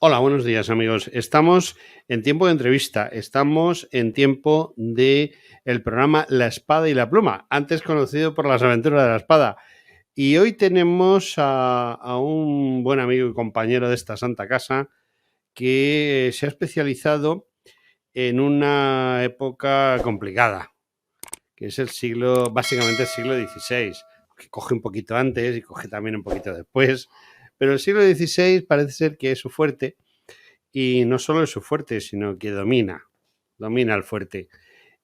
Hola, buenos días amigos. Estamos en tiempo de entrevista, estamos en tiempo de el programa La Espada y la Pluma, antes conocido por Las Aventuras de la Espada. Y hoy tenemos a un buen amigo y compañero de esta santa casa que se ha especializado en una época complicada, que es básicamente el siglo XVI, que coge un poquito antes y coge también un poquito después, pero el siglo XVI parece ser que es su fuerte. Y no solo es su fuerte, sino que domina el fuerte.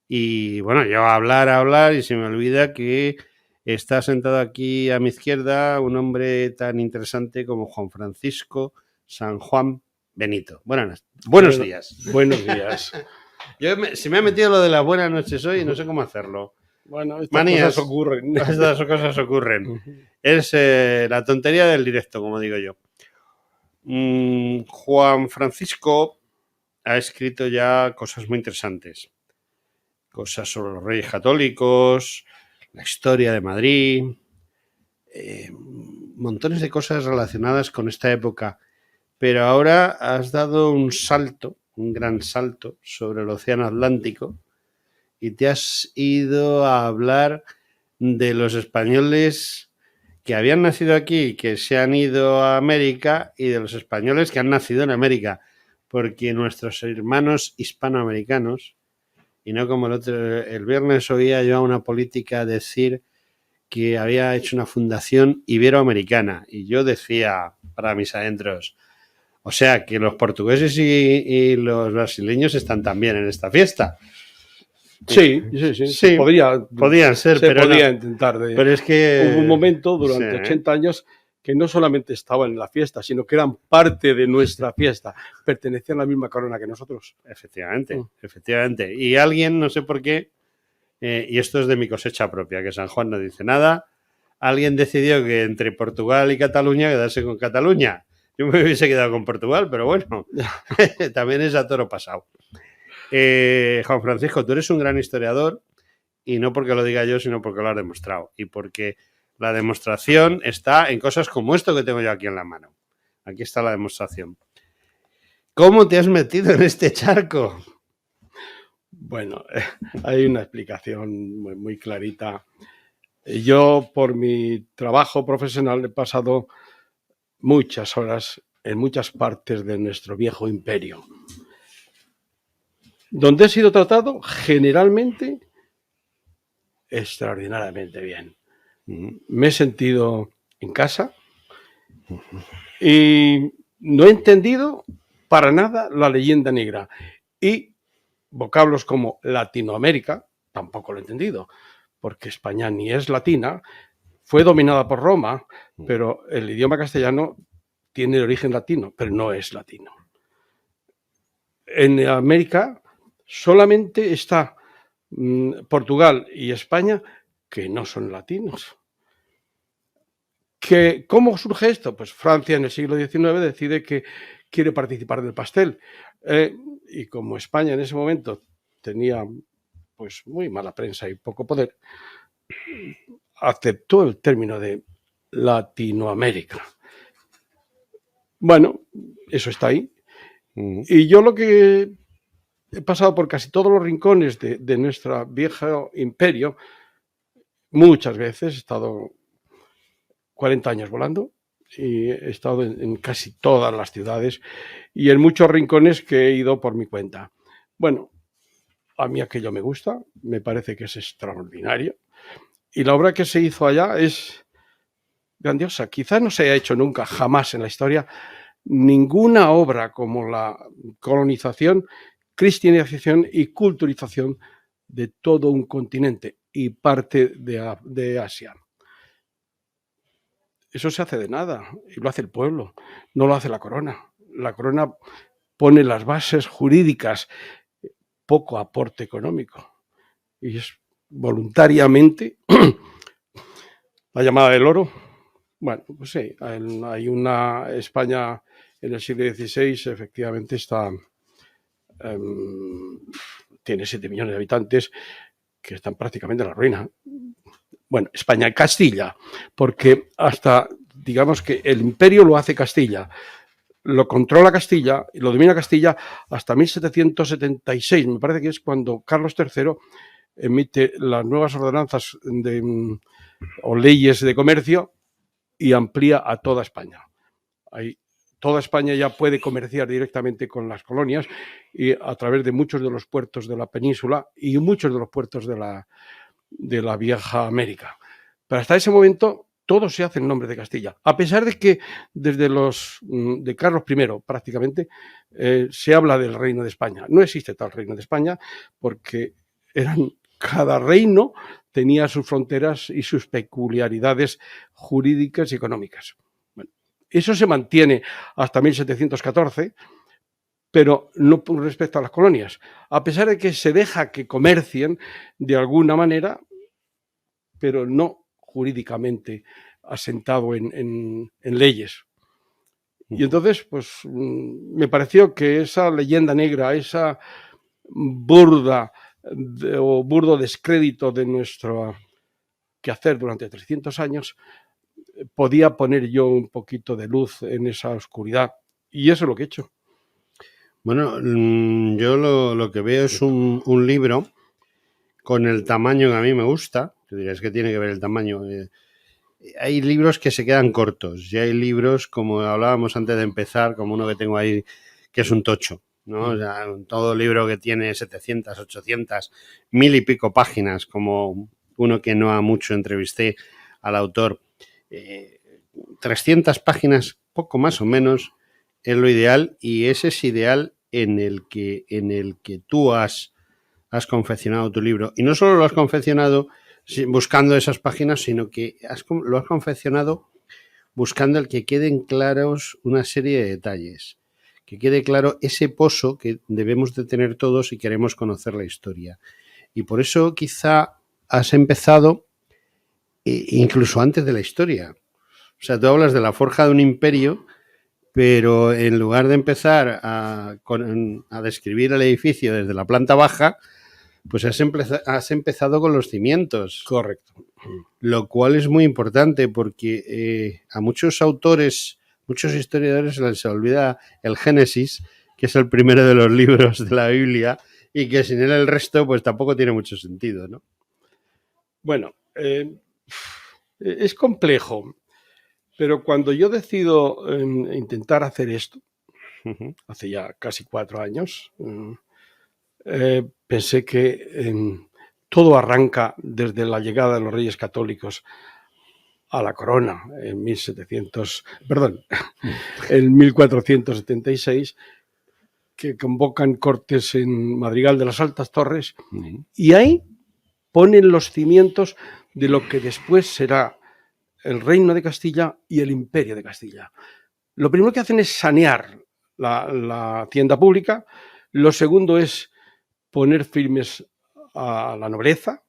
Y bueno, yo hablar y se me olvida que está sentado aquí a mi izquierda un hombre tan interesante como Juan Francisco San Juan Benito. Buenos días. Buenos días. Se me ha metido lo de las buenas noches hoy y no sé cómo hacerlo. Bueno, estas cosas ocurren. Estas cosas ocurren. Es la tontería del directo, como digo yo. Juan Francisco ha escrito ya cosas muy interesantes. Cosas sobre los Reyes Católicos, la historia de Madrid, montones de cosas relacionadas con esta época. Pero ahora has dado un gran salto sobre el Océano Atlántico y te has ido a hablar de los españoles que habían nacido aquí y que se han ido a América y de los españoles que han nacido en América, porque nuestros hermanos hispanoamericanos, y no como el viernes oía yo a una política decir que había hecho una fundación iberoamericana, y yo decía para mis adentros, o sea que los portugueses y los brasileños están también en esta fiesta. Sí. Podían ser, pero podía intentar. Pero es que hubo un momento durante 80 años que no solamente estaban en la fiesta, sino que eran parte de nuestra fiesta, pertenecían a la misma corona que nosotros. Efectivamente. Y alguien, no sé por qué, y esto es de mi cosecha propia, que San Juan no dice nada, alguien decidió que entre Portugal y Cataluña quedarse con Cataluña. Yo me hubiese quedado con Portugal, pero bueno, también es a toro pasado. Juan Francisco, tú eres un gran historiador, y no porque lo diga yo, sino porque lo has demostrado, y porque la demostración está en cosas como esto que tengo yo aquí en la mano. Aquí está la demostración. ¿Cómo te has metido en este charco? Bueno, hay una explicación muy clarita. Yo, por mi trabajo profesional, he pasado muchas horas en muchas partes de nuestro viejo imperio, donde he sido tratado generalmente extraordinariamente bien. Me he sentido en casa y no he entendido para nada la leyenda negra. Y vocablos como Latinoamérica tampoco lo he entendido, porque España ni es latina, fue dominada por Roma, pero el idioma castellano tiene origen latino, pero no es latino. En América solamente está Portugal y España, que no son latinos. ¿Cómo surge esto? Pues Francia en el siglo XIX decide que quiere participar del pastel. Y como España en ese momento tenía pues muy mala prensa y poco poder, aceptó el término de Latinoamérica. Bueno, eso está ahí. Y yo lo que he pasado por casi todos los rincones de nuestro viejo imperio, muchas veces he estado 40 años volando y he estado en casi todas las ciudades y en muchos rincones que he ido por mi cuenta. Bueno, a mí aquello me gusta, me parece que es extraordinario y la obra que se hizo allá es grandiosa. Quizá no se haya hecho nunca, jamás en la historia, ninguna obra como la colonización, cristianización y culturización de todo un continente y parte de Asia. Eso se hace de nada y lo hace el pueblo, no lo hace la corona. La corona pone las bases jurídicas, poco aporte económico. Y es voluntariamente la llamada del oro. Bueno, pues sí, hay una España en el siglo XVI, efectivamente está, tiene 7 millones de habitantes que están prácticamente en la ruina. Bueno, España y Castilla, porque hasta, digamos que el imperio lo hace Castilla. lo controla Castilla y lo domina Castilla hasta 1776, me parece que es cuando Carlos III emite las nuevas ordenanzas o leyes de comercio y amplía a toda España. Ahí, toda España ya puede comerciar directamente con las colonias y a través de muchos de los puertos de la península y muchos de los puertos de la vieja América. Pero hasta ese momento todo se hace en nombre de Castilla, a pesar de que desde de Carlos I prácticamente se habla del Reino de España. No existe tal Reino de España porque cada reino tenía sus fronteras y sus peculiaridades jurídicas y económicas. Bueno, eso se mantiene hasta 1714, pero no respecto a las colonias, a pesar de que se deja que comercien de alguna manera, pero no jurídicamente asentado en leyes. Y entonces, pues, me pareció que esa leyenda negra, esa burdo descrédito de nuestro quehacer durante 300 años, podía poner yo un poquito de luz en esa oscuridad. Y eso es lo que he hecho. Bueno, yo lo que veo es un libro con el tamaño que a mí me gusta. Tú dirás que tiene que ver el tamaño. Hay libros que se quedan cortos y hay libros, como hablábamos antes de empezar, como uno que tengo ahí, que es un tocho, ¿no? O sea, todo libro que tiene 700, 800, 1000 y pico páginas, como uno que no ha mucho entrevisté al autor. 300 páginas, poco más o menos, es lo ideal, y ese es ideal en el que tú has confeccionado tu libro. Y no solo lo has confeccionado buscando esas páginas, sino que lo has confeccionado buscando el que queden claros una serie de detalles, que quede claro ese pozo que debemos de tener todos si queremos conocer la historia. Y por eso quizá has empezado incluso antes de la historia. O sea, tú hablas de la forja de un imperio, pero en lugar de empezar a describir el edificio desde la planta baja, pues has empezado con los cimientos. Correcto. Lo cual es muy importante porque a muchos autores, muchos historiadores se les olvida el Génesis, que es el primero de los libros de la Biblia, y que sin él el resto pues tampoco tiene mucho sentido, ¿no? Bueno, es complejo, pero cuando yo decido intentar hacer esto, hace ya casi 4 años, pensé que todo arranca desde la llegada de los Reyes Católicos a la corona en 1476, que convocan Cortes en Madrigal de las Altas Torres, y ahí ponen los cimientos de lo que después será el Reino de Castilla y el Imperio de Castilla. Lo primero que hacen es sanear la hacienda pública. Lo segundo es poner firmes a la nobleza,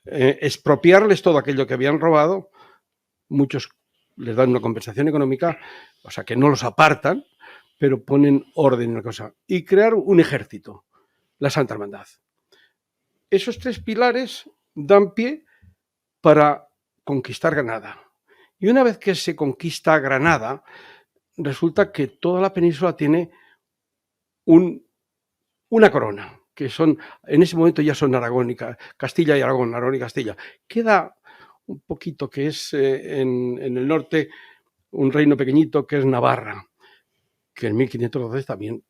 expropiarles todo aquello que habían robado. Muchos les dan una compensación económica, o sea que no los apartan, pero ponen orden en la cosa. Y crear un ejército, la Santa Hermandad. Esos 3 pilares dan pie para conquistar Granada. Y una vez que se conquista Granada, resulta que toda la península tiene una corona, que en ese momento ya son Aragón y Castilla y Aragón, Aragón y Castilla. Queda un poquito que es en el norte un reino pequeñito que es Navarra, que en 1512 también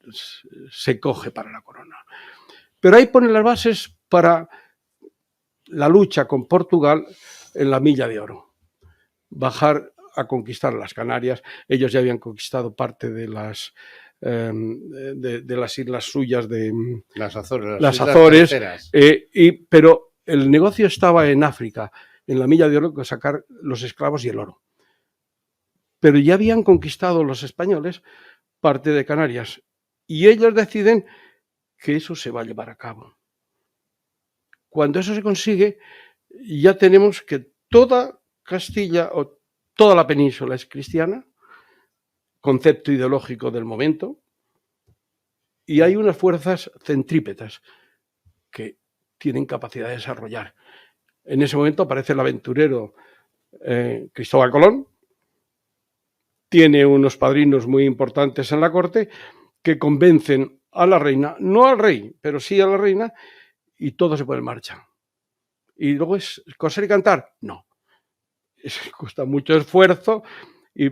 se coge para la corona. Pero ahí ponen las bases para la lucha con Portugal en la Milla de Oro. Bajar a conquistar las Canarias. Ellos ya habían conquistado parte de las islas suyas de las Azores, las Azores, pero el negocio estaba en África, en la Milla de Oro, con sacar los esclavos y el oro. Pero ya habían conquistado los españoles parte de Canarias y ellos deciden que eso se va a llevar a cabo. Cuando eso se consigue, ya tenemos que toda Castilla o toda la península es cristiana, concepto ideológico del momento, y hay unas fuerzas centrípetas que tienen capacidad de desarrollar. En ese momento aparece el aventurero Cristóbal Colón, tiene unos padrinos muy importantes en la corte que convencen a la reina, no al rey, pero sí a la reina, y todo se pone en marcha. Y luego es coser y cantar, no. Cuesta mucho esfuerzo,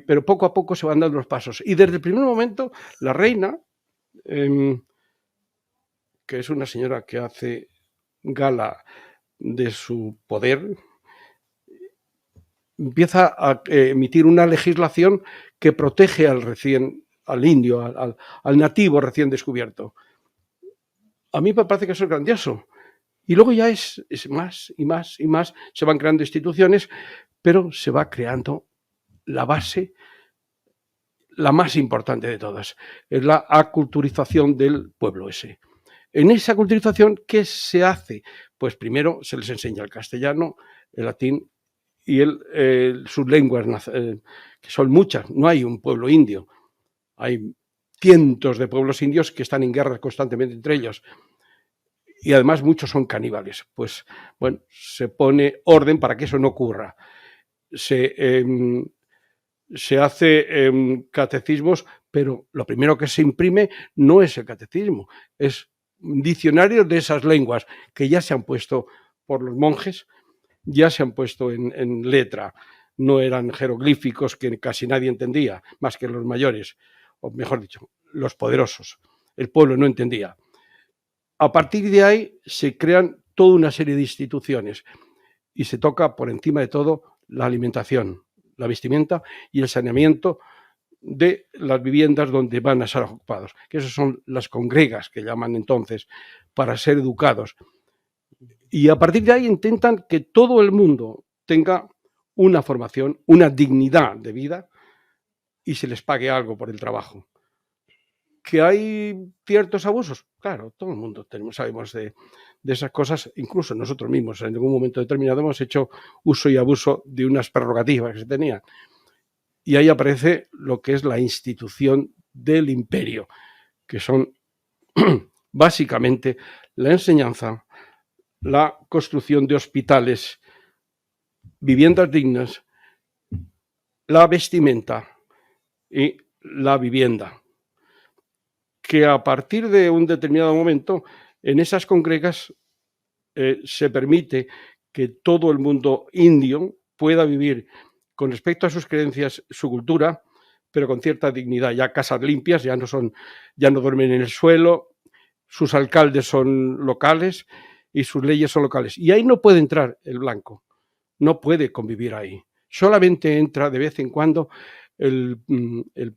pero poco a poco se van dando los pasos. Y desde el primer momento, la reina, que es una señora que hace gala de su poder, empieza a emitir una legislación que protege al indio, al nativo recién descubierto. A mí me parece que eso es grandioso. Y luego ya es más y más y más, se van creando instituciones, pero se va creando la base, la más importante de todas, es la aculturización del pueblo ese. En esa aculturización, ¿qué se hace? Pues primero se les enseña el castellano, el latín y sus lenguas, que son muchas. No hay un pueblo indio, hay cientos de pueblos indios que están en guerra constantemente entre ellos. Y además muchos son caníbales. Pues bueno, se pone orden para que eso no ocurra. Se hace catecismos, pero lo primero que se imprime no es el catecismo, es un diccionario de esas lenguas que ya se han puesto por los monjes, ya se han puesto en letra. No eran jeroglíficos que casi nadie entendía, más que los mayores, o mejor dicho, los poderosos. El pueblo no entendía. A partir de ahí se crean toda una serie de instituciones y se toca por encima de todo la alimentación, la vestimenta y el saneamiento de las viviendas donde van a ser ocupados, que esas son las congregas que llaman entonces, para ser educados. Y a partir de ahí intentan que todo el mundo tenga una formación, una dignidad de vida y se les pague algo por el trabajo. ¿Que hay ciertos abusos? Claro, todo el mundo sabemos de esas cosas, incluso nosotros mismos en algún momento determinado hemos hecho uso y abuso de unas prerrogativas que se tenían. Y ahí aparece lo que es la institución del imperio, que son básicamente la enseñanza, la construcción de hospitales, viviendas dignas, la vestimenta y la vivienda. Que a partir de un determinado momento, en esas congregas se permite que todo el mundo indio pueda vivir con respecto a sus creencias, su cultura, pero con cierta dignidad. Ya casas limpias, ya no duermen en el suelo, sus alcaldes son locales y sus leyes son locales. Y ahí no puede entrar el blanco, no puede convivir ahí. Solamente entra de vez en cuando el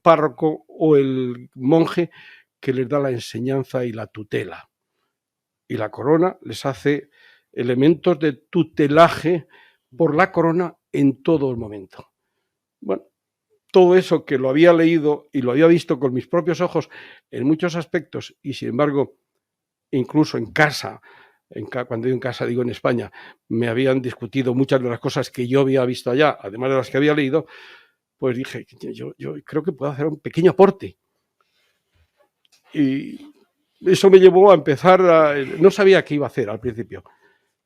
párroco o el monje que les da la enseñanza y la tutela. Y la corona les hace elementos de tutelaje por la corona en todo el momento. Bueno, todo eso que lo había leído y lo había visto con mis propios ojos en muchos aspectos y sin embargo, incluso en casa, cuando digo en casa digo en España, me habían discutido muchas de las cosas que yo había visto allá, además de las que había leído, pues dije, yo creo que puedo hacer un pequeño aporte. Y eso me llevó a empezar no sabía qué iba a hacer al principio.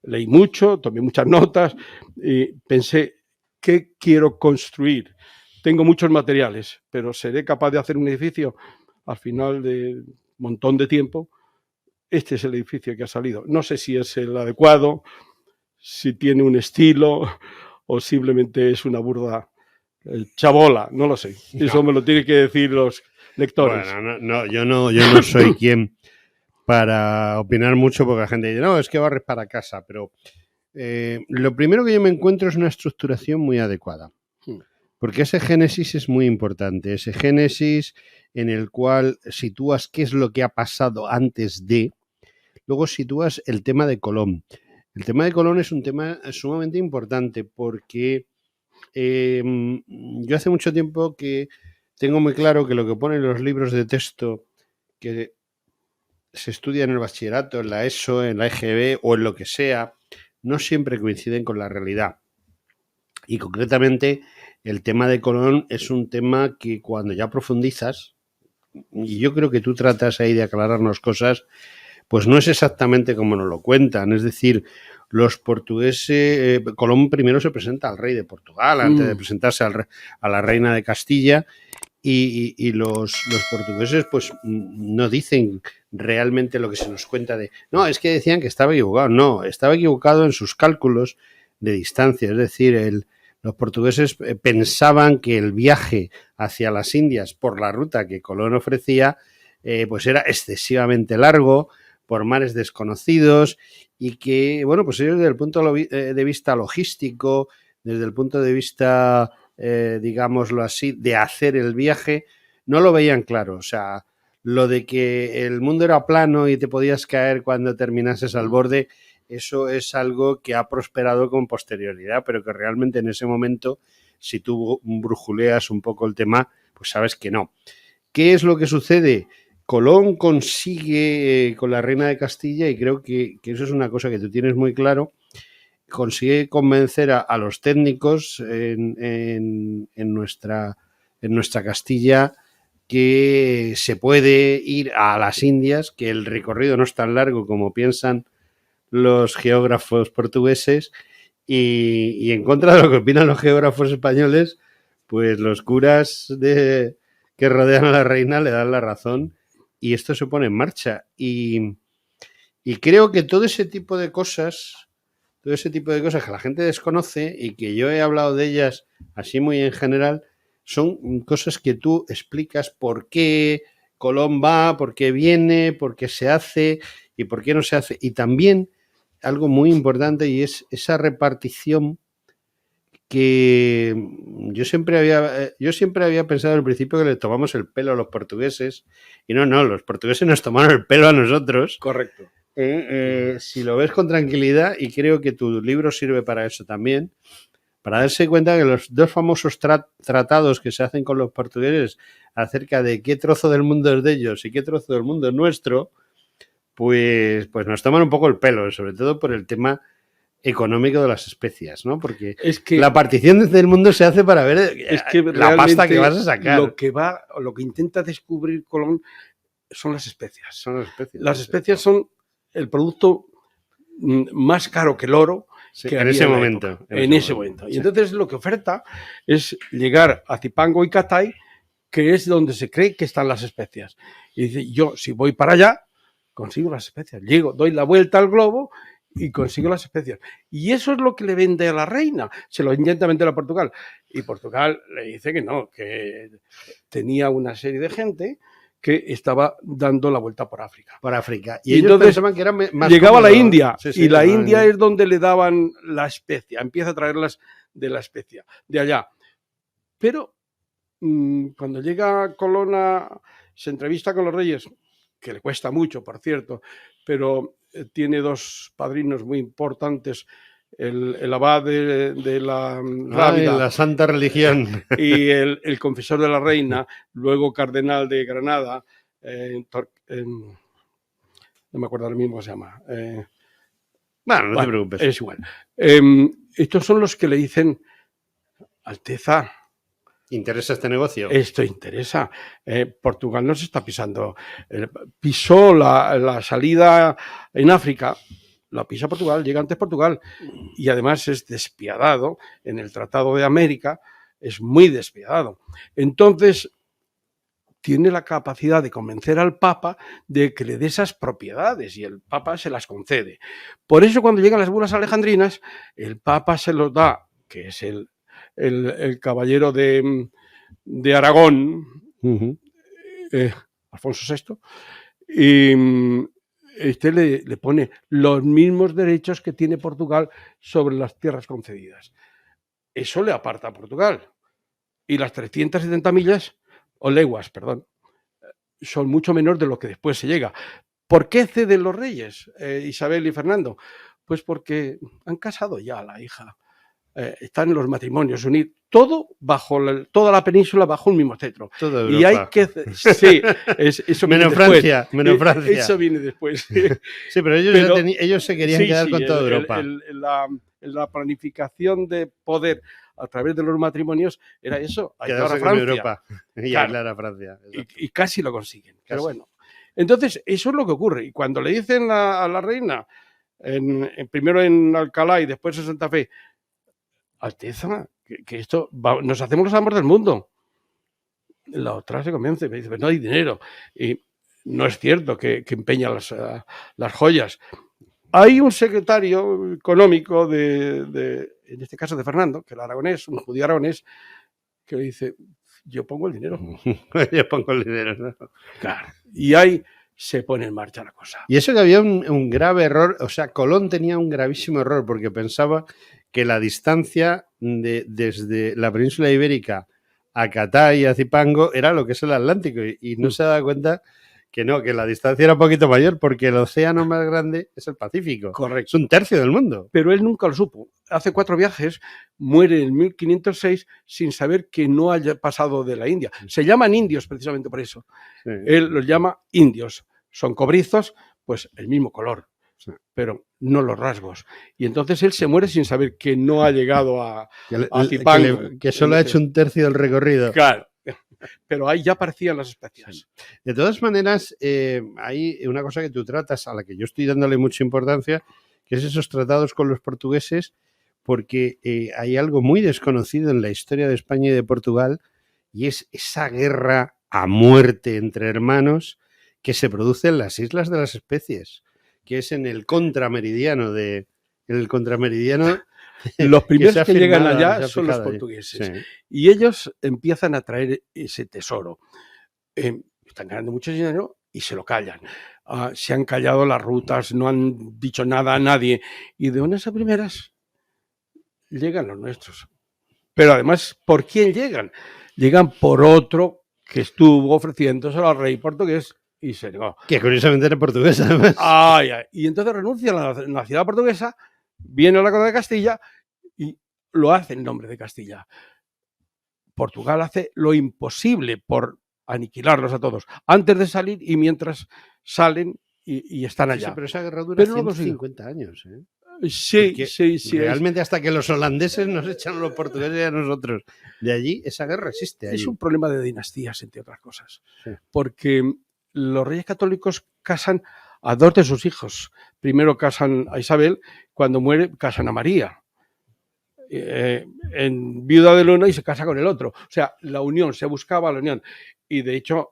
Leí mucho, tomé muchas notas y pensé, ¿qué quiero construir? Tengo muchos materiales, pero ¿seré capaz de hacer un edificio? Al final de un montón de tiempo, este es el edificio que ha salido. No sé si es el adecuado, si tiene un estilo o simplemente es una burda chabola, no lo sé. Eso me lo tienen que decir los lectores. Bueno, yo no soy quien para opinar mucho porque la gente dice, no, es que barres para casa, pero lo primero que yo me encuentro es una estructuración muy adecuada. Porque ese génesis es muy importante, ese génesis en el cual sitúas qué es lo que ha pasado antes de, luego sitúas el tema de Colón. El tema de Colón es un tema sumamente importante porque yo hace mucho tiempo que tengo muy claro que lo que ponen los libros de texto que se estudia en el bachillerato, en la ESO, en la EGB o en lo que sea, no siempre coinciden con la realidad. Y concretamente el tema de Colón es un tema que cuando ya profundizas, y yo creo que tú tratas ahí de aclararnos cosas, pues no es exactamente como nos lo cuentan. Es decir, los portugueses, Colón primero se presenta al rey de Portugal antes de presentarse a la reina de Castilla, y los portugueses pues no dicen realmente lo que se nos cuenta de... No, es que decían que estaba equivocado. No, estaba equivocado en sus cálculos de distancia. Es decir, los portugueses pensaban que el viaje hacia las Indias por la ruta que Colón ofrecía pues era excesivamente largo, por mares desconocidos, y que, bueno, pues ellos desde el punto de vista logístico, desde el punto de vista, digámoslo así, de hacer el viaje, no lo veían claro. O sea, lo de que el mundo era plano y te podías caer cuando terminases al borde, eso es algo que ha prosperado con posterioridad, pero que realmente en ese momento, si tú brujuleas un poco el tema, pues sabes que no. ¿Qué es lo que sucede? Colón consigue con la reina de Castilla, y creo que eso es una cosa que tú tienes muy claro, consigue convencer a los técnicos en nuestra Castilla que se puede ir a las Indias, que el recorrido no es tan largo como piensan los geógrafos portugueses, y en contra de lo que opinan los geógrafos españoles, pues los curas que rodean a la reina le dan la razón, y esto se pone en marcha. Y creo que todo ese tipo de cosas que la gente desconoce y que yo he hablado de ellas así muy en general, son cosas que tú explicas por qué Colón va, por qué viene, por qué se hace y por qué no se hace. Y también algo muy importante, y es esa repartición que yo siempre había pensado al principio que le tomamos el pelo a los portugueses, y no, los portugueses nos tomaron el pelo a nosotros. Correcto. Si lo ves con tranquilidad, y creo que tu libro sirve para eso también, para darse cuenta que los dos famosos tratados que se hacen con los portugueses acerca de qué trozo del mundo es de ellos y qué trozo del mundo es nuestro, pues nos toman un poco el pelo, sobre todo por el tema económico de las especias, ¿no? Porque es que la partición del mundo se hace para ver la pasta que vas a sacar. Lo que intenta descubrir Colón son las especias. Las especias son el producto más caro que el oro. Sí, que en ese momento. Y entonces lo que oferta es llegar a Zipango y Catay, que es donde se cree que están las especias. Y dice, yo si voy para allá, consigo las especias. Llego, doy la vuelta al globo y consigo las especias. Y eso es lo que le vende a la reina. Se lo intenta vender a Portugal. Y Portugal le dice que no, que tenía una serie de gente que estaba dando la vuelta por África. Y ellos entonces pensaban que era más llegaba cómodo. a la India, y la India es donde le daban la especia. Empieza a traerlas de la especia, de allá. Pero cuando llega Colón, se entrevista con los reyes, que le cuesta mucho, por cierto, pero tiene dos padrinos muy importantes, el abad de la Rábida, la santa religión, y el confesor de la reina, luego cardenal de Granada, no me acuerdo ahora mismo cómo se llama. Bueno, no te preocupes. Es igual. Estos son los que le dicen, Alteza, ¿interesa este negocio? Esto interesa. Portugal no se está pisando. Pisó la salida en África, la pisa Portugal, llega antes Portugal, y además es despiadado. En el Tratado de América es muy despiadado. Entonces tiene la capacidad de convencer al Papa de que le dé esas propiedades, y el Papa se las concede. Por eso cuando llegan las bulas alejandrinas, el Papa se los da, que es el caballero de Aragón, Alfonso VI, y este le pone los mismos derechos que tiene Portugal sobre las tierras concedidas. Eso le aparta a Portugal. Y las 370 millas, o leguas, perdón, son mucho menor de lo que después se llega. ¿Por qué ceden los reyes, Isabel y Fernando? Pues porque han casado ya a la hija. Están los matrimonios unidos, todo toda la península bajo un mismo cetro. Toda Europa. Y hay que... Sí, eso menos Francia, menos Francia. Eso viene después. Sí, pero ellos se querían quedar con toda Europa. La planificación de poder a través de los matrimonios era eso, aislar a Francia. Europa y aislar a Francia. Y casi lo consiguen. Pero bueno, Entonces, eso es lo que ocurre. Y cuando le dicen a la reina, primero en Alcalá y después en Santa Fe, Alteza, que esto nos hacemos los amos del mundo. La otra se convence, me dice, pues no hay dinero. Y no es cierto que empeña las joyas. Hay un secretario económico en este caso de Fernando, que era aragonés, un judío aragonés, que dice, yo pongo el dinero. Yo pongo el dinero, ¿no? Claro. Y ahí se pone en marcha la cosa. Y eso que había un grave error, o sea, Colón tenía un gravísimo error porque pensaba que la distancia desde la península ibérica a Catá y a Zipango era lo que es el Atlántico y no se daba cuenta que no, que la distancia era un poquito mayor porque el océano más grande es el Pacífico. Correcto. Es un tercio del mundo. Pero él nunca lo supo. Hace 4 viajes, muere en 1506 sin saber que no haya pasado de la India. Se llaman indios precisamente por eso. Sí. Él los llama indios. Son cobrizos, pues el mismo color, sí, pero no los rasgos. Y entonces él se muere sin saber que no ha llegado a Zipango. Que solo ha hecho un tercio del recorrido. Claro. Pero ahí ya aparecían las especias. De todas maneras, hay una cosa que tú tratas, a la que yo estoy dándole mucha importancia, que es esos tratados con los portugueses, porque hay algo muy desconocido en la historia de España y de Portugal, y es esa guerra a muerte entre hermanos que se produce en las Islas de las Especies, que es en el contrameridiano Los primeros que llegan allá son los portugueses. Sí. Y ellos empiezan a traer ese tesoro. Están ganando mucho dinero y se lo callan. Se han callado las rutas, no han dicho nada a nadie. Y de unas a primeras llegan los nuestros. Pero además, ¿por quién llegan? Llegan por otro que estuvo ofreciéndose al rey portugués y se negó. Que curiosamente era portugués, además. Y entonces renuncia a la ciudad portuguesa, viene a la corona de Castilla y lo hace en nombre de Castilla. Portugal hace lo imposible por aniquilarlos a todos, antes de salir y mientras salen y están allá. Sí, pero esa guerra dura 150 años, ¿eh? Sí. Realmente hasta que los holandeses nos echan a los portugueses y a nosotros. De allí, esa guerra existe. Es un problema de dinastías, entre otras cosas. Sí. Porque los reyes católicos casan a 2 de sus hijos. Primero casan a Isabel, cuando muere casan a María. En viuda del uno y se casa con el otro. O sea, la unión, se buscaba la unión. Y de hecho,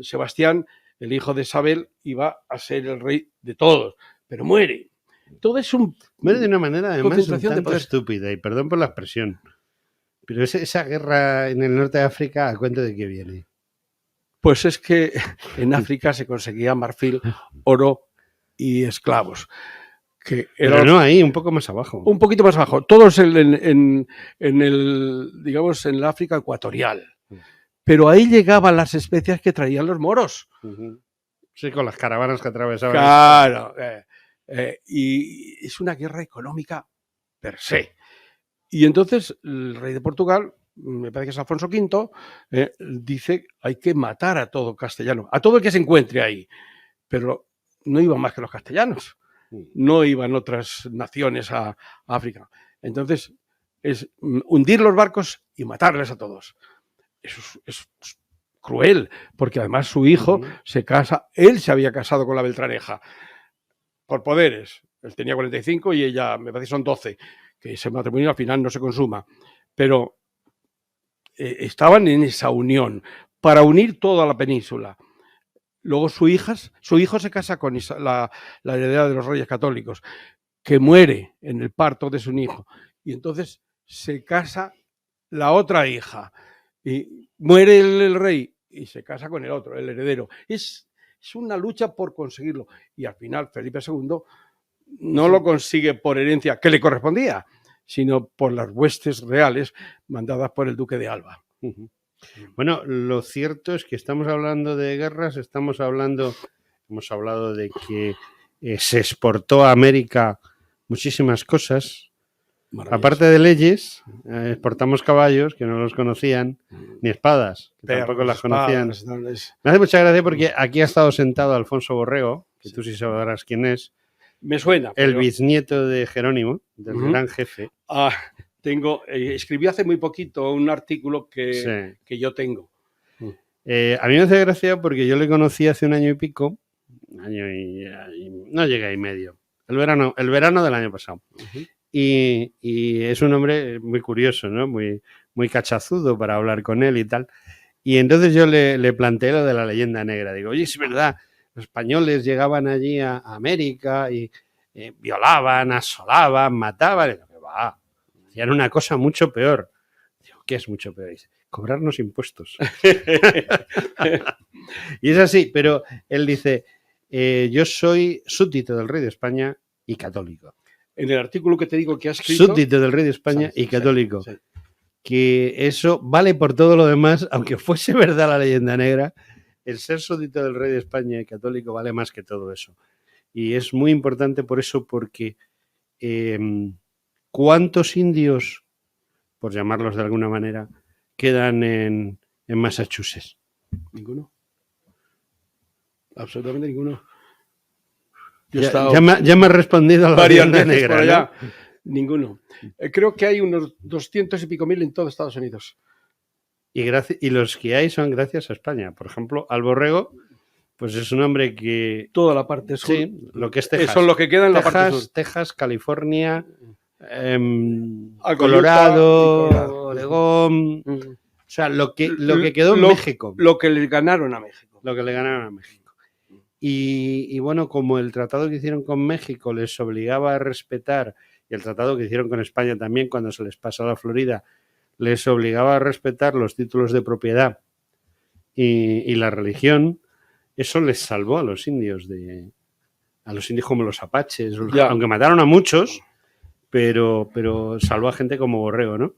Sebastián, el hijo de Isabel, iba a ser el rey de todos, pero muere. Todo es muere de una manera además un tanto estúpida, y perdón por la expresión. Pero esa guerra en el norte de África, ¿a cuento de qué viene? Pues es que en África se conseguía marfil, oro y esclavos. Pero no ahí, un poco más abajo. Un poquito más abajo. Todos en la África ecuatorial. Pero ahí llegaban las especias que traían los moros. Sí, con las caravanas que atravesaban. Claro. Y es una guerra económica per se. Y entonces el rey de Portugal, me parece que es Alfonso V, dice hay que matar a todo castellano, a todo el que se encuentre ahí. Pero no iban más que los castellanos. No iban otras naciones a África. Entonces, es hundir los barcos y matarles a todos. Eso es cruel, porque además su hijo se casa, él se había casado con la Beltraneja, por poderes. Él tenía 45 y ella, me parece que son 12, que ese matrimonio al final no se consuma. Pero estaban en esa unión, para unir toda la península. Luego su hijo se casa con la heredera de los reyes católicos, que muere en el parto de su hijo. Y entonces se casa la otra hija. Y muere el rey y se casa con el otro, el heredero. Es una lucha por conseguirlo. Y al final Felipe II no lo consigue por herencia que le correspondía, sino por las huestes reales mandadas por el duque de Alba. Bueno, lo cierto es que estamos hablando de guerras, hemos hablado de que se exportó a América muchísimas cosas. Aparte de leyes, exportamos caballos que no los conocían, ni espadas, que tampoco las conocían. Me hace mucha gracia porque aquí ha estado sentado Alfonso Borrego, que tú sí sabrás quién es. Me suena. El bisnieto de Jerónimo, del gran jefe. Escribí hace muy poquito un artículo que yo tengo. A mí me hace gracia porque yo le conocí hace un año y pico, no llega y medio, el verano del año pasado. Y es un hombre muy curioso, ¿no? Muy cachazudo para hablar con él y tal. Y entonces yo le planteé lo de la leyenda negra. Digo, oye, es verdad, los españoles llegaban allí a América y violaban, asolaban, mataban. Y digo, va, hacían una cosa mucho peor. Digo, ¿qué es mucho peor? Dice, cobrarnos impuestos. Y es así, pero él dice, yo soy súbdito del rey de España y católico. En el artículo que te digo que has escrito... Súbdito del rey de España y católico. Sí. Que eso vale por todo lo demás, aunque fuese verdad la leyenda negra, el ser súbdito del rey de España y católico vale más que todo eso. Y es muy importante por eso, porque ¿cuántos indios, por llamarlos de alguna manera, quedan en Massachusetts? Ninguno. Absolutamente ninguno. Ya me has respondido a la leyenda negra, por allá. ¿No? Ninguno. Creo que hay unos 200 y pico mil en todo Estados Unidos. Y los que hay son gracias a España. Por ejemplo, al borrego, pues es un hombre que... Toda la parte sur. Sí, lo que es Texas. Eso es lo que queda en Texas, la parte sur. Texas, California, Colorado, Oregón... O sea, lo que quedó en México. Lo que le ganaron a México. Lo que le ganaron a México. Y bueno, como el tratado que hicieron con México les obligaba a respetar, y el tratado que hicieron con España también cuando se les pasó a la Florida, les obligaba a respetar los títulos de propiedad y la religión, eso les salvó a los indios como los apaches, aunque mataron a muchos, pero salvó a gente como Borrego, ¿no?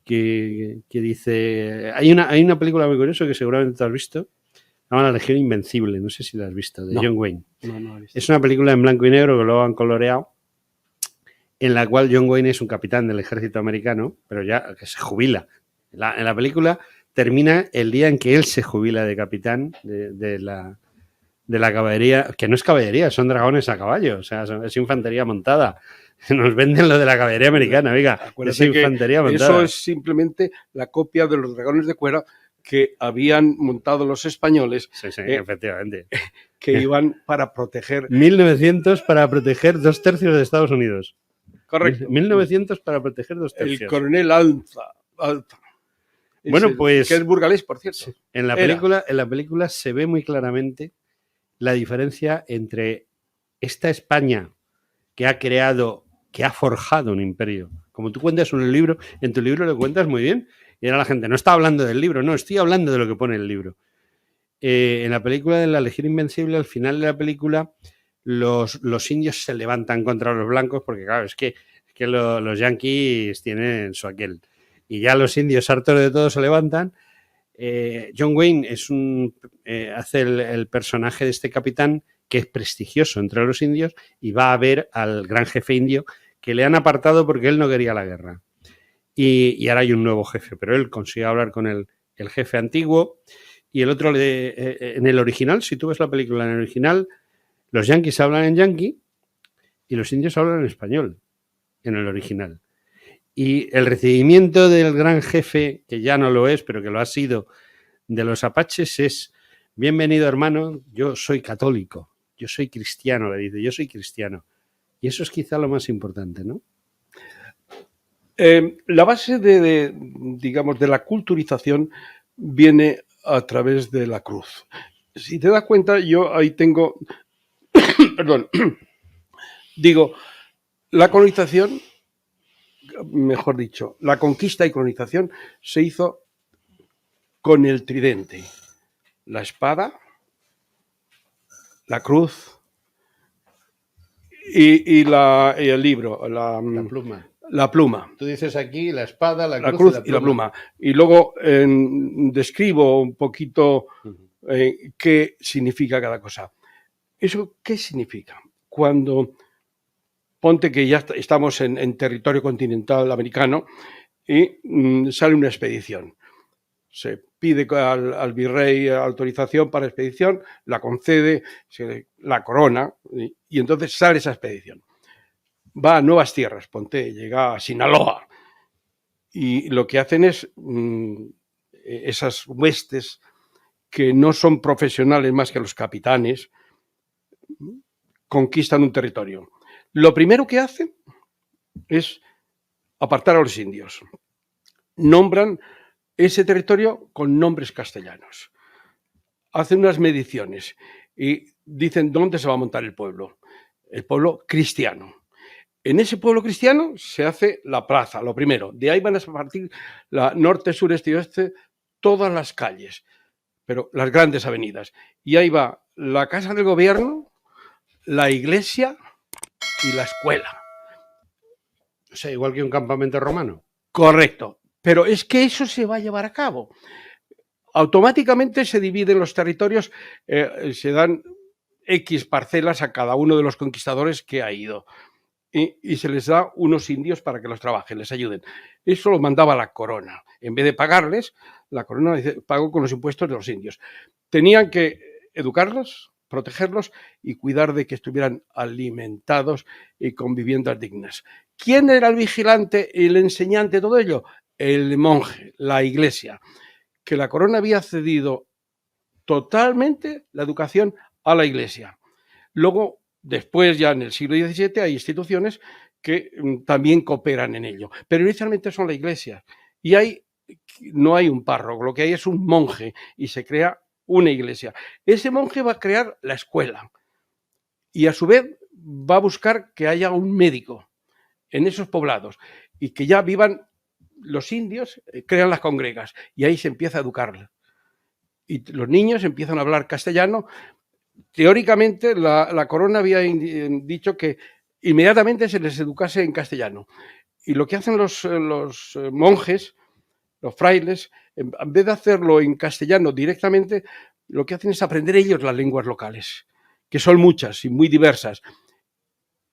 Que dice... Hay una película muy curiosa que seguramente te has visto, se llama La Legión Invencible, no sé si la has visto, de John Wayne. No he visto. Es una película en blanco y negro que luego han coloreado, en la cual John Wayne es un capitán del ejército americano, pero ya que se jubila. En la película termina el día en que él se jubila de capitán de la caballería, que no es caballería, son dragones a caballo, o sea, es infantería montada. Nos venden lo de la caballería americana, oiga, acuérdate es infantería montada. Eso es simplemente la copia de los dragones de cuero que habían montado los españoles. Sí, efectivamente. Que iban para proteger... 1900 para proteger 2/3 de Estados Unidos. Correcto. 1900 para proteger 2/3. El coronel Alta. Bueno, pues... Que es burgalés, por cierto. En la película se ve muy claramente la diferencia entre esta España que ha creado, que ha forjado un imperio. Como tú cuentas en tu libro lo cuentas muy bien. Y ahora la gente no está hablando del libro, no, estoy hablando de lo que pone el libro. En la película de La Legión Invencible, al final de la película, los indios se levantan contra los blancos porque, claro, es que los yanquis tienen su aquel. Y ya los indios, hartos de todo, se levantan. John Wayne hace el personaje de este capitán que es prestigioso entre los indios y va a ver al gran jefe indio que le han apartado porque él no quería la guerra. Y ahora hay un nuevo jefe, pero él consigue hablar con el jefe antiguo y el otro, en el original, si tú ves la película en el original, los yanquis hablan en yanqui y los indios hablan en español, en el original. Y el recibimiento del gran jefe, que ya no lo es, pero que lo ha sido, de los apaches es: bienvenido, hermano, yo soy católico, yo soy cristiano, le dice, yo soy cristiano. Y eso es quizá lo más importante, ¿no? La base digamos, de la culturización viene a través de la cruz. Si te das cuenta, yo ahí tengo... Perdón. Digo, la colonización, mejor dicho, la conquista y colonización se hizo con el tridente. La espada, la cruz y el libro, la pluma. La pluma. Tú dices aquí la espada, la cruz y la pluma. Y luego describo un poquito qué significa cada cosa. ¿Eso qué significa? Cuando ponte que ya estamos en territorio continental americano y sale una expedición. Se pide al virrey autorización para expedición, la concede, la corona y entonces sale esa expedición. Va a nuevas tierras, ponte, llega a Sinaloa y lo que hacen es esas huestes que no son profesionales más que los capitanes, conquistan un territorio. Lo primero que hacen es apartar a los indios. Nombran ese territorio con nombres castellanos. Hacen unas mediciones y dicen dónde se va a montar el pueblo cristiano. En ese pueblo cristiano se hace la plaza, lo primero. De ahí van a partir la norte, sur, este y oeste, todas las calles, pero las grandes avenidas. Y ahí va la casa del gobierno, la iglesia y la escuela. O sea, igual que un campamento romano. Correcto. Pero es que eso se va a llevar a cabo. Automáticamente se dividen los territorios, se dan X parcelas a cada uno de los conquistadores que ha ido. Y se les da unos indios para que los trabajen, les ayuden. Eso lo mandaba la corona. En vez de pagarles, la corona dice, pago con los impuestos de los indios. Tenían que educarlos, protegerlos y cuidar de que estuvieran alimentados y con viviendas dignas. ¿Quién era el vigilante y el enseñante de todo ello? El monje, la iglesia, que la corona había cedido totalmente la educación a la iglesia. Luego, después, ya en el siglo XVII, hay instituciones que también cooperan en ello, pero inicialmente son la iglesia. Y no hay un párroco, lo que hay es un monje y se crea una iglesia. Ese monje va a crear la escuela y a su vez va a buscar que haya un médico en esos poblados y que ya vivan los indios, crean las congregas y ahí se empieza a educar. Y los niños empiezan a hablar castellano. Teóricamente, la corona había dicho que inmediatamente se les educase en castellano. Y lo que hacen los monjes, los frailes, en vez de hacerlo en castellano directamente, lo que hacen es aprender ellos las lenguas locales, que son muchas y muy diversas,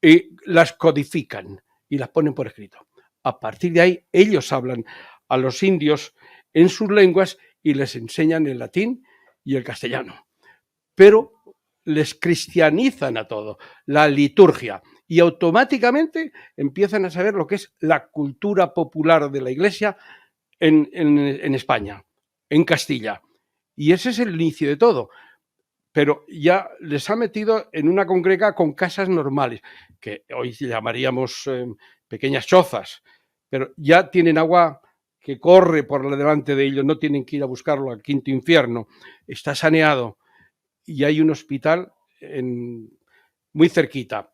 y las codifican y las ponen por escrito. A partir de ahí, ellos hablan a los indios en sus lenguas y les enseñan el latín y el castellano. Pero les cristianizan a todo, la liturgia, y automáticamente empiezan a saber lo que es la cultura popular de la Iglesia en España, en Castilla. Y ese es el inicio de todo. Pero ya les ha metido en una congrega con casas normales, que hoy llamaríamos pequeñas chozas, pero ya tienen agua que corre por delante de ellos, no tienen que ir a buscarlo al quinto infierno, está saneado y hay un hospital muy cerquita.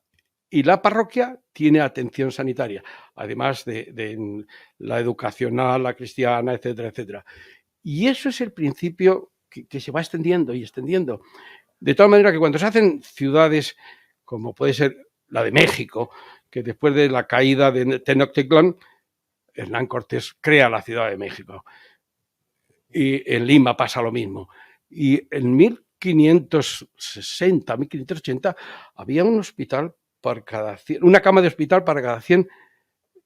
Y la parroquia tiene atención sanitaria, además de la educacional, la cristiana, etcétera, etcétera. Y eso es el principio que se va extendiendo y extendiendo. De tal manera que cuando se hacen ciudades, como puede ser la de México, que después de la caída de Tenochtitlan, Hernán Cortés crea la Ciudad de México. Y en Lima pasa lo mismo. Y en 1560, 1580, había un hospital una cama de hospital para cada 100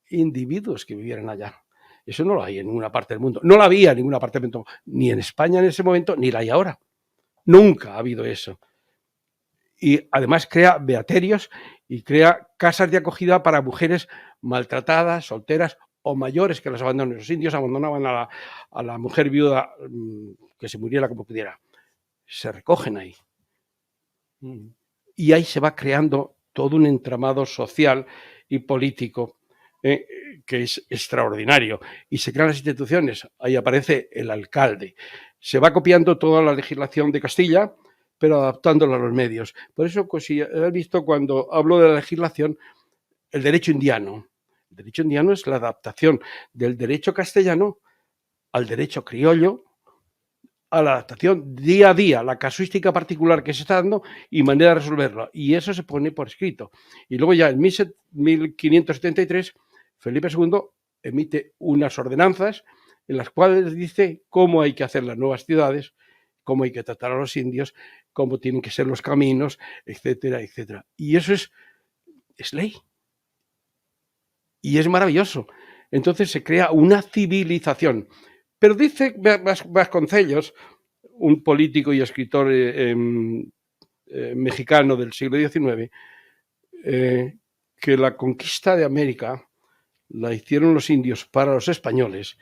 individuos que vivieran allá. Eso no lo hay en ninguna parte del mundo. No lo había en ninguna parte del mundo, ni en España en ese momento, ni la hay ahora. Nunca ha habido eso. Y además crea beaterios y crea casas de acogida para mujeres maltratadas, solteras o mayores que las abandonan. Los indios abandonaban a la mujer viuda que se muriera como pudiera. Se recogen ahí. Y ahí se va creando todo un entramado social y político que es extraordinario. Y se crean las instituciones. Ahí aparece el alcalde. Se va copiando toda la legislación de Castilla, pero adaptándola a los medios. Por eso, pues, si has visto cuando hablo de la legislación, el derecho indiano. El derecho indiano es la adaptación del derecho castellano al derecho criollo, a la adaptación día a día, la casuística particular que se está dando y manera de resolverla. Y eso se pone por escrito. Y luego ya en 1573, Felipe II emite unas ordenanzas en las cuales dice cómo hay que hacer las nuevas ciudades, cómo hay que tratar a los indios, cómo tienen que ser los caminos, etcétera, etcétera. Y eso es ley. Y es maravilloso. Entonces se crea una civilización. Pero dice Vasconcellos, un político y escritor mexicano del siglo XIX, que la conquista de América la hicieron los indios para los españoles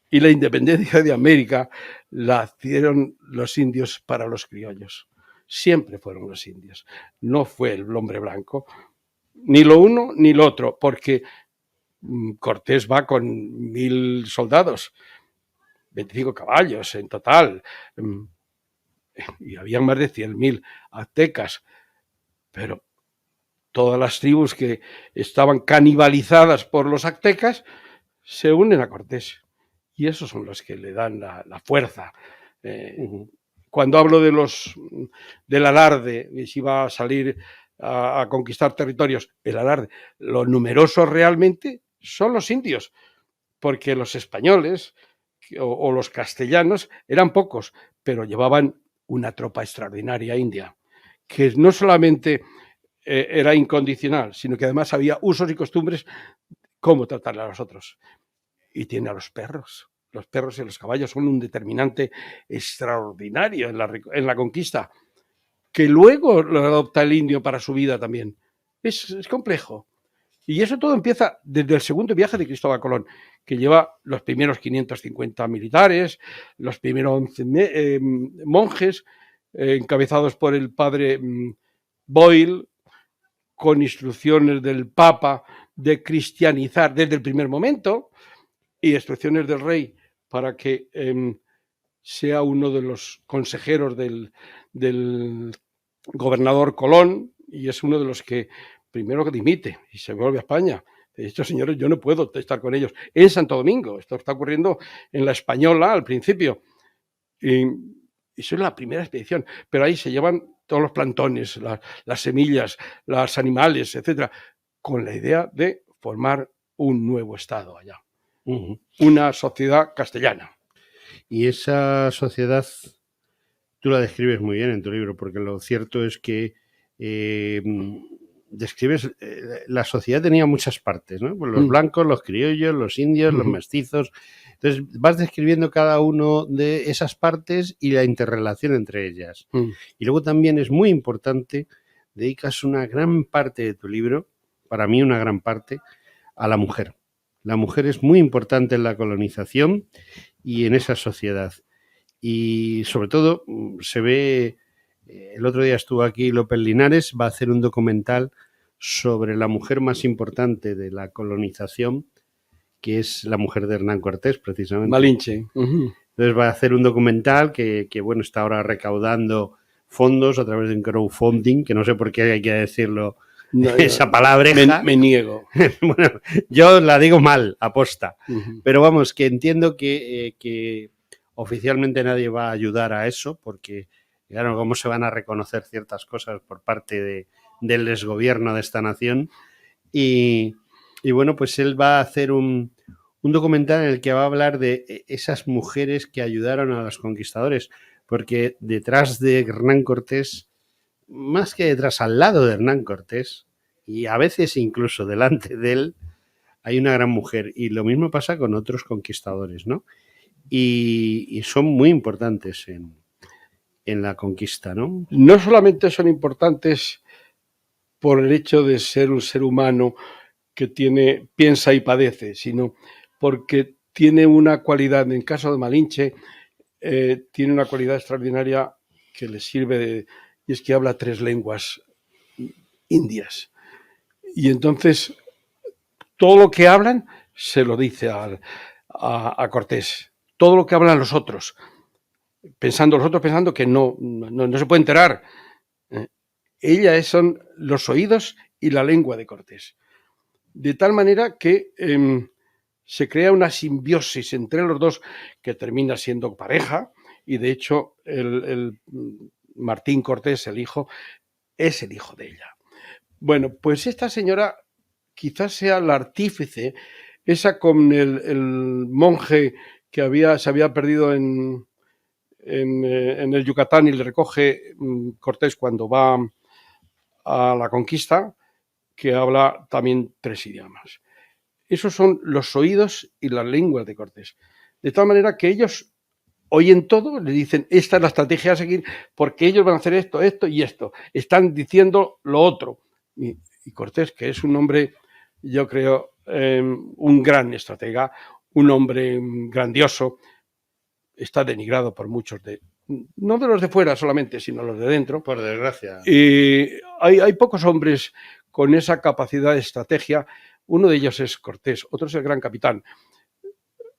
Y la independencia de América la hicieron los indios para los criollos. Siempre fueron los indios. No fue el hombre blanco, ni lo uno ni lo otro, porque Cortés va con 1.000 soldados, 25 caballos en total, y habían más de 100.000 aztecas, pero todas las tribus que estaban canibalizadas por los aztecas se unen a Cortés. Y esos son los que le dan la fuerza. Cuando hablo del alarde, y si va a salir a conquistar territorios, el alarde, lo numeroso realmente son los indios, porque los españoles o los castellanos eran pocos, pero llevaban una tropa extraordinaria india, que no solamente era incondicional, sino que además había usos y costumbres cómo tratar a los otros. Y tiene a los perros. Los perros y los caballos son un determinante extraordinario en la conquista, que luego lo adopta el indio para su vida también. Es complejo. Y eso todo empieza desde el segundo viaje de Cristóbal Colón, que lleva los primeros 550 militares, los primeros 11 monjes, encabezados por el padre Boyle, con instrucciones del Papa de cristianizar desde el primer momento y instrucciones del rey para que sea uno de los consejeros del gobernador Colón, y es uno de los que primero dimite y se vuelve a España. Estos señores, yo no puedo estar con ellos en Santo Domingo. Esto está ocurriendo en la Española al principio. Y eso es la primera expedición. Pero ahí se llevan todos los plantones, las semillas, los animales, etcétera, con la idea de formar un nuevo estado allá. Una sociedad castellana. Y esa sociedad, tú la describes muy bien en tu libro, porque lo cierto es que describes, la sociedad tenía muchas partes, ¿no? Pues los blancos, los criollos, los indios, los mestizos. Entonces vas describiendo cada uno de esas partes y la interrelación entre ellas. Y luego también es muy importante, dedicas una gran parte de tu libro, para mí una gran parte, a la mujer. La mujer es muy importante en la colonización y en esa sociedad. Y sobre todo se ve, el otro día estuvo aquí López Linares, va a hacer un documental sobre la mujer más importante de la colonización, que es la mujer de Hernán Cortés, precisamente. Malinche. Entonces va a hacer un documental que bueno, está ahora recaudando fondos a través de un crowdfunding, que no sé por qué hay que decirlo. No, esa palabreja. Me niego. Bueno, yo la digo mal, aposta. Pero vamos, que entiendo que oficialmente nadie va a ayudar a eso, porque, claro, cómo se van a reconocer ciertas cosas por parte del desgobierno de esta nación. Y bueno, pues él va a hacer un documental en el que va a hablar de esas mujeres que ayudaron a los conquistadores, porque detrás de Hernán Cortés, más que detrás, al lado de Hernán Cortés, y a veces incluso delante de él, hay una gran mujer. Y lo mismo pasa con otros conquistadores, ¿no? Y son muy importantes en la conquista, ¿no? No solamente son importantes por el hecho de ser un ser humano que piensa y padece, sino porque tiene una cualidad, en el caso de Malinche, tiene una cualidad extraordinaria que le sirve y es que habla 3 lenguas indias. Y entonces, todo lo que hablan se lo dice a Cortés. Todo lo que hablan los otros pensando que no se puede enterar. Ella son los oídos y la lengua de Cortés. De tal manera que se crea una simbiosis entre los dos que termina siendo pareja, y de hecho el Martín Cortés, el hijo, es el hijo de ella. Bueno, pues esta señora quizás sea la artífice, esa con el monje que se había perdido en el Yucatán y le recoge Cortés cuando va a la conquista, que habla también 3 idiomas. Esos son los oídos y las lenguas de Cortés. De tal manera que ellos oyen todo, le dicen, esta es la estrategia a seguir, porque ellos van a hacer esto, esto y esto. Están diciendo lo otro. Y Cortés, que es un hombre, yo creo, un gran estratega, un hombre grandioso, está denigrado por muchos no de los de fuera solamente, sino los de dentro. Por desgracia. Y hay pocos hombres con esa capacidad de estrategia. Uno de ellos es Cortés, otro es el Gran Capitán.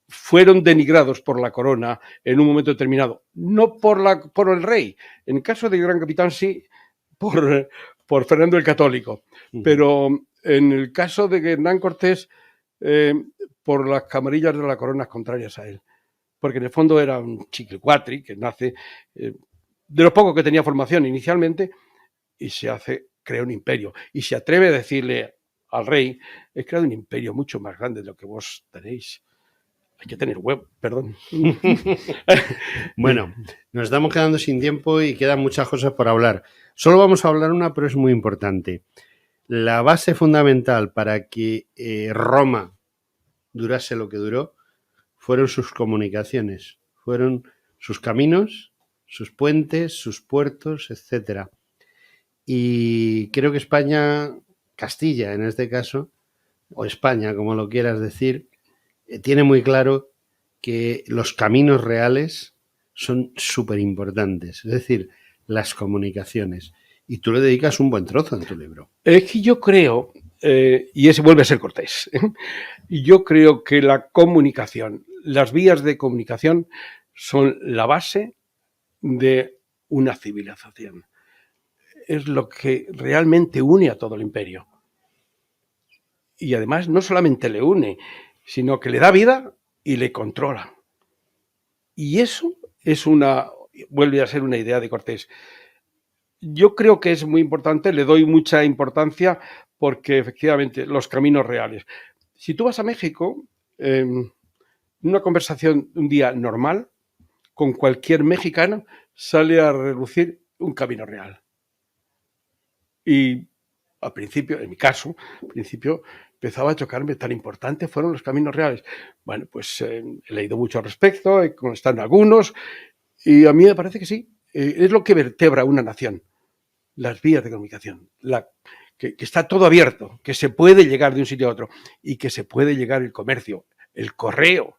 Fueron denigrados por la corona en un momento determinado, no por el rey. En el caso del Gran Capitán sí, por Fernando el Católico. Pero en el caso de Hernán Cortés, por las camarillas de la corona contrarias a él. Porque en el fondo era un chiquilcuatri que nace de los pocos que tenía formación inicialmente y crea un imperio. Y se atreve a decirle al rey, he creado un imperio mucho más grande de lo que vos tenéis. Hay que tener huevo, perdón. Bueno, nos estamos quedando sin tiempo y quedan muchas cosas por hablar. Solo vamos a hablar una, pero es muy importante. La base fundamental para que Roma durase lo que duró fueron sus comunicaciones, fueron sus caminos, sus puentes, sus puertos, etcétera. Y creo que España, Castilla en este caso, o España, como lo quieras decir, tiene muy claro que los caminos reales son súper importantes, es decir, las comunicaciones. Y tú le dedicas un buen trozo en tu libro. Es que yo creo, y ese vuelve a ser Cortés, yo creo que la comunicación, las vías de comunicación son la base de una civilización. Es lo que realmente une a todo el imperio. Y además no solamente le une, sino que le da vida y le controla. Y eso vuelve a ser una idea de Cortés. Yo creo que es muy importante, le doy mucha importancia porque efectivamente los caminos reales. Si tú vas a México, en una conversación un día normal, con cualquier mexicano, sale a relucir un camino real. Y al principio, en mi caso, empezaba a chocarme, tan importantes fueron los caminos reales. Bueno, pues he leído mucho al respecto, están algunos, y a mí me parece que sí, es lo que vertebra una nación, las vías de comunicación, que está todo abierto, que se puede llegar de un sitio a otro y que se puede llegar el comercio, el correo,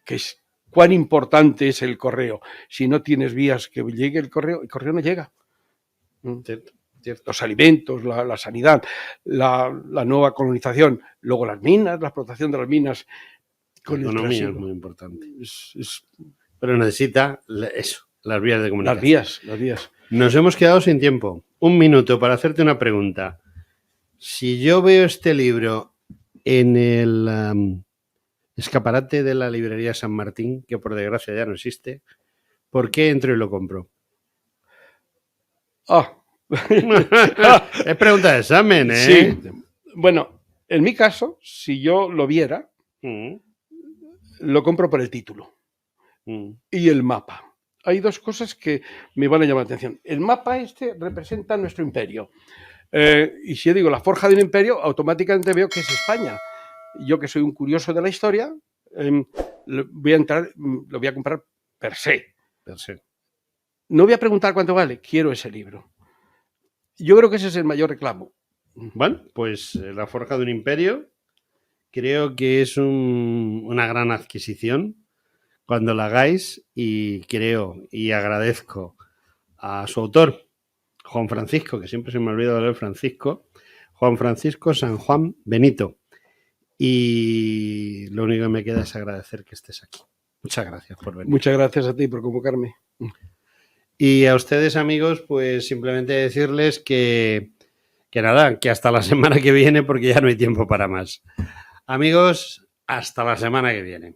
que es cuán importante es el correo. Si no tienes vías que llegue el correo no llega. Cierto. Los alimentos, la sanidad, la nueva colonización, luego las minas, la explotación de las minas. La economía es muy importante. Pero necesita eso, las vías de comunicación. Las vías. Nos hemos quedado sin tiempo. Un minuto para hacerte una pregunta. Si yo veo este libro en el escaparate de la librería San Martín, que por desgracia ya no existe, ¿por qué entro y lo compro? Es pregunta de examen, ¿eh? Sí. Bueno, en mi caso, si yo lo viera, lo compro por el título y el mapa. Hay dos cosas que me van a llamar la atención. El mapa representa nuestro imperio. Y si yo digo la forja de un imperio, automáticamente veo que es España. Yo, que soy un curioso de la historia, lo voy a comprar per se. No voy a preguntar cuánto vale, quiero ese libro. Yo creo que ese es el mayor reclamo. Bueno, pues la forja de un imperio creo que es una gran adquisición cuando la hagáis, y creo y agradezco a su autor, Juan Francisco, que siempre se me olvida de leer Francisco, Juan Francisco San Juan Benito. Y lo único que me queda es agradecer que estés aquí. Muchas gracias por venir. Muchas gracias a ti por convocarme. Y a ustedes, amigos, pues simplemente decirles que nada, que hasta la semana que viene, porque ya no hay tiempo para más. Amigos, hasta la semana que viene.